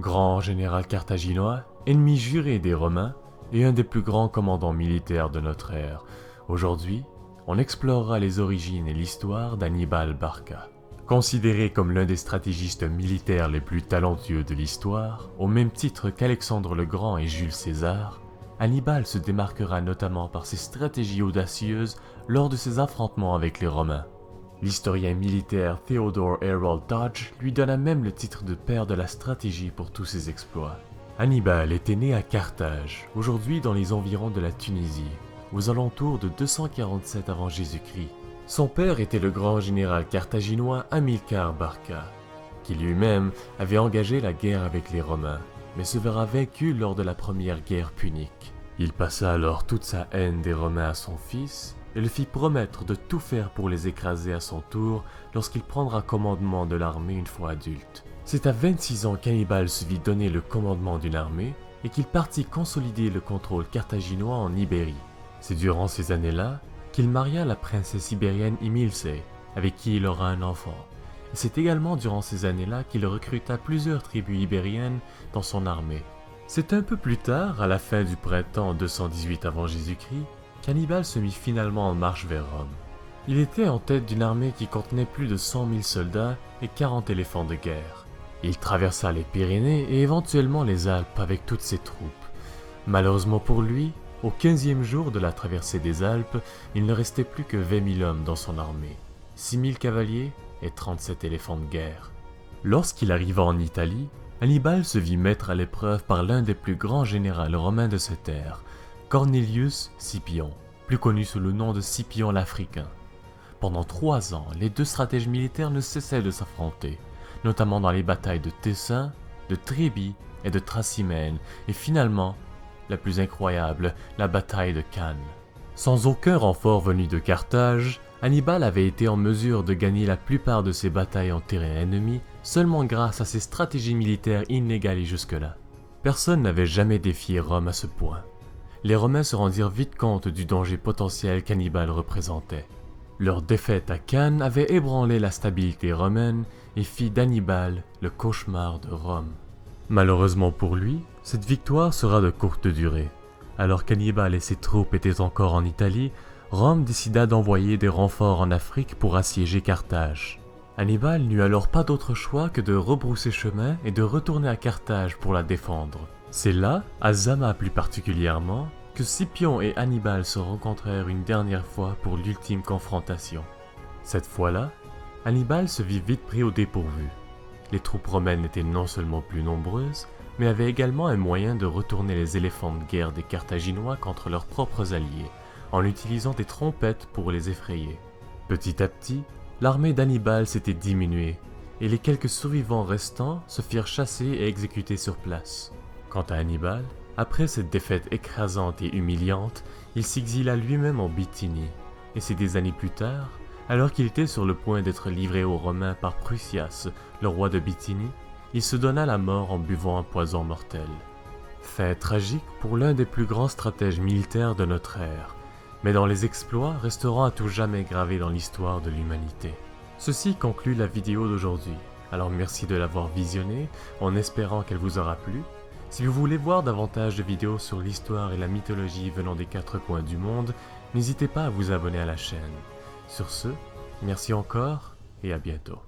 Grand général carthaginois, ennemi juré des Romains et un des plus grands commandants militaires de notre ère, aujourd'hui, on explorera les origines et l'histoire d'Hannibal Barca. Considéré comme l'un des stratégistes militaires les plus talentueux de l'histoire, au même titre qu'Alexandre le Grand et Jules César, Hannibal se démarquera notamment par ses stratégies audacieuses lors de ses affrontements avec les Romains. L'historien militaire Theodore Harold Dodge lui donna même le titre de père de la stratégie pour tous ses exploits. Hannibal était né à Carthage, aujourd'hui dans les environs de la Tunisie, aux alentours de 247 avant Jésus-Christ. Son père était le grand général carthaginois Hamilcar Barca, qui lui-même avait engagé la guerre avec les Romains, mais se verra vaincu lors de la première guerre punique. Il passa alors toute sa haine des Romains à son fils, et le fit promettre de tout faire pour les écraser à son tour lorsqu'il prendra commandement de l'armée une fois adulte. C'est à 26 ans qu'Hannibal se vit donner le commandement d'une armée et qu'il partit consolider le contrôle carthaginois en Ibérie. C'est durant ces années-là qu'il maria la princesse ibérienne Imilce, avec qui il aura un enfant. Et c'est également durant ces années-là qu'il recruta plusieurs tribus ibériennes dans son armée. C'est un peu plus tard, à la fin du printemps 218 avant Jésus-Christ, qu'Hannibal se mit finalement en marche vers Rome. Il était en tête d'une armée qui contenait plus de 100 000 soldats et 40 éléphants de guerre. Il traversa les Pyrénées et éventuellement les Alpes avec toutes ses troupes. Malheureusement pour lui, au 15e jour de la traversée des Alpes, il ne restait plus que 20 000 hommes dans son armée, 6 000 cavaliers et 37 éléphants de guerre. Lorsqu'il arriva en Italie, Hannibal se vit mettre à l'épreuve par l'un des plus grands généraux romains de cette ère, Cornelius Scipion, plus connu sous le nom de Scipion l'Africain. Pendant 3 ans, les deux stratèges militaires ne cessaient de s'affronter, notamment dans les batailles de Tessin, de Trébie et de Tracymène, et finalement, la plus incroyable, la bataille de Cannes. Sans aucun renfort venu de Carthage, Hannibal avait été en mesure de gagner la plupart de ses batailles en terrain ennemi seulement grâce à ses stratégies militaires inégalées jusque-là. Personne n'avait jamais défié Rome à ce point. Les Romains se rendirent vite compte du danger potentiel qu'Hannibal représentait. Leur défaite à Cannes avait ébranlé la stabilité romaine et fit d'Hannibal le cauchemar de Rome. Malheureusement pour lui, cette victoire sera de courte durée. Alors qu'Hannibal et ses troupes étaient encore en Italie, Rome décida d'envoyer des renforts en Afrique pour assiéger Carthage. Hannibal n'eut alors pas d'autre choix que de rebrousser chemin et de retourner à Carthage pour la défendre. C'est là, à Zama plus particulièrement, que Scipion et Hannibal se rencontrèrent une dernière fois pour l'ultime confrontation. Cette fois-là, Hannibal se vit vite pris au dépourvu. Les troupes romaines étaient non seulement plus nombreuses, mais avaient également un moyen de retourner les éléphants de guerre des Carthaginois contre leurs propres alliés, en utilisant des trompettes pour les effrayer. Petit à petit, l'armée d'Hannibal s'était diminuée, et les quelques survivants restants se firent chasser et exécuter sur place. Quant à Hannibal, après cette défaite écrasante et humiliante, il s'exila lui-même en Bithynie, et c'est des années plus tard, alors qu'il était sur le point d'être livré aux Romains par Prusias, le roi de Bithynie, il se donna la mort en buvant un poison mortel. Fin tragique pour l'un des plus grands stratèges militaires de notre ère, mais dont les exploits resteront à tout jamais gravés dans l'histoire de l'humanité. Ceci conclut la vidéo d'aujourd'hui, alors merci de l'avoir visionnée, en espérant qu'elle vous aura plu. Si vous voulez voir davantage de vidéos sur l'histoire et la mythologie venant des 4 coins du monde, n'hésitez pas à vous abonner à la chaîne. Sur ce, merci encore et à bientôt.